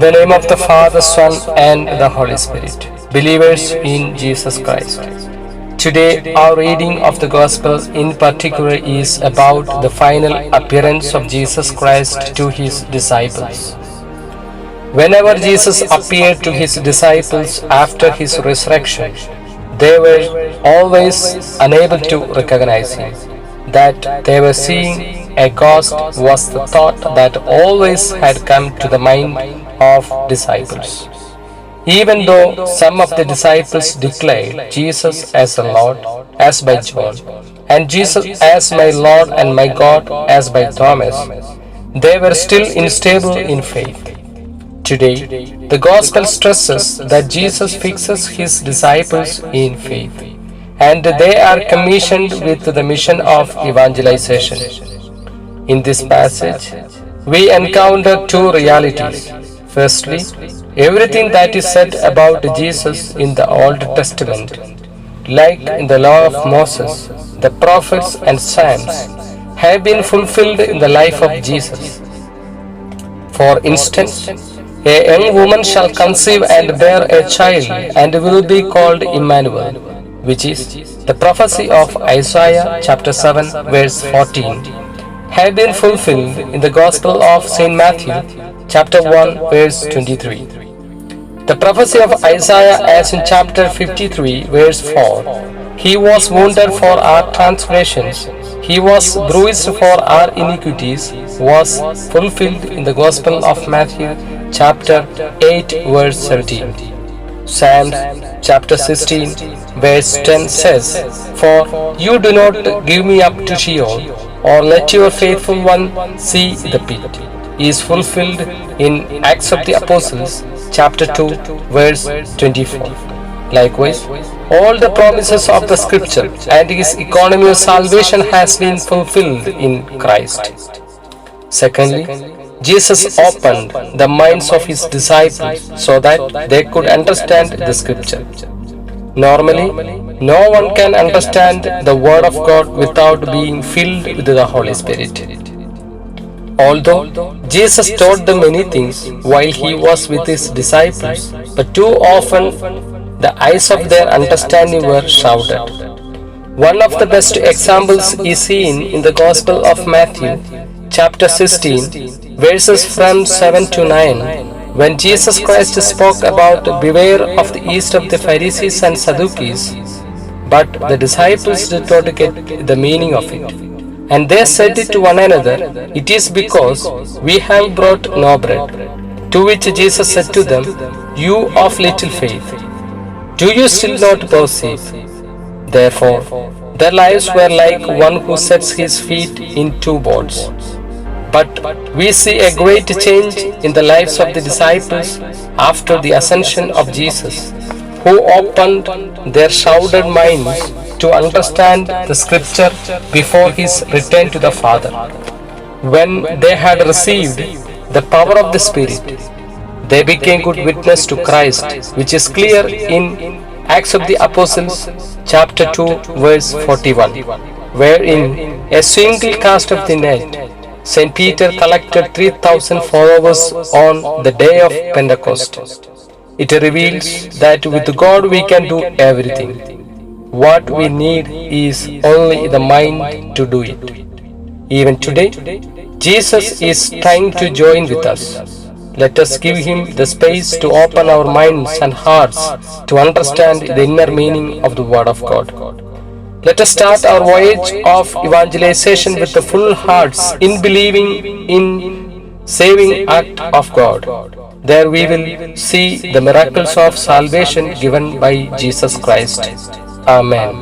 the name of the Father, Son, and the Holy Spirit. Believers in Jesus Christ. Today, our reading of the Gospel in particular is about the final appearance of Jesus Christ to his disciples. Whenever Jesus appeared to his disciples after his resurrection, they were always unable to recognize him. That they were seeing a ghost was the thought that always had come to the mind of disciples. Even though some of the disciples declared Jesus as the Lord, as by John, and Jesus as my Lord and my God, as by Thomas, they were still unstable in faith. Today, the Gospel stresses that Jesus fixes his disciples in faith, and they are commissioned with the mission of evangelization. In this passage, we encounter two realities. Firstly, everything that is said about Jesus in the Old Testament, like in the law of Moses, the prophets and Psalms, have been fulfilled in the life of Jesus. For instance, a young woman shall conceive and bear a child and will be called Emmanuel, which is the prophecy of Isaiah chapter 7 verse 14, have been fulfilled in the Gospel of St. Matthew chapter 1 verse 23. The prophecy of Isaiah as in chapter 53 verse 4, he was wounded for our transgressions, he was bruised for our iniquities, was fulfilled in the Gospel of Matthew chapter 8 verse 17. Psalms chapter 16 verse 10 says, "For you do not give me up to Sheol, or let your faithful one see the pit," is fulfilled in Acts of the Apostles chapter 2 verse 24. Likewise, all the promises of the scripture and his economy of salvation has been fulfilled in Christ. Secondly, Jesus opened the minds of his disciples so that they could understand the scripture. Normally, no one can understand the word of God without being filled with the Holy Spirit. Although Jesus taught them many things while he was with his disciples, but too often the eyes of their understanding were shrouded. One of the best examples is seen in the Gospel of Matthew, chapter 16, verses from 7 to 9, when Jesus Christ spoke about beware of the yeast of the Pharisees and Sadducees, but the disciples did not get the meaning of it. And they said to one another, "It is because we have brought no bread." To which Jesus said to them, "You of little faith, do you still not perceive?" Therefore, their lives were like one who sets his feet in two boats. But we see a great change in the lives of the disciples after the ascension of Jesus, who opened their shrouded minds to understand the scripture before his return to the Father. When they had received the power of the Spirit, they became good witness to Christ, which is clear in Acts of the Apostles chapter 2 verse 41, wherein a single cast of the net, St. Peter collected 3,000 followers on the day of Pentecost. It reveals that with God we can do everything. What we need is only the mind to do it. Even today, Jesus is trying to join with us. Let us give him the space to open our minds and hearts to understand the inner meaning of the Word of God. Let us start our voyage of evangelization with the full hearts in believing in saving act of God. There we will see the miracles of salvation given by Jesus Christ. Amen.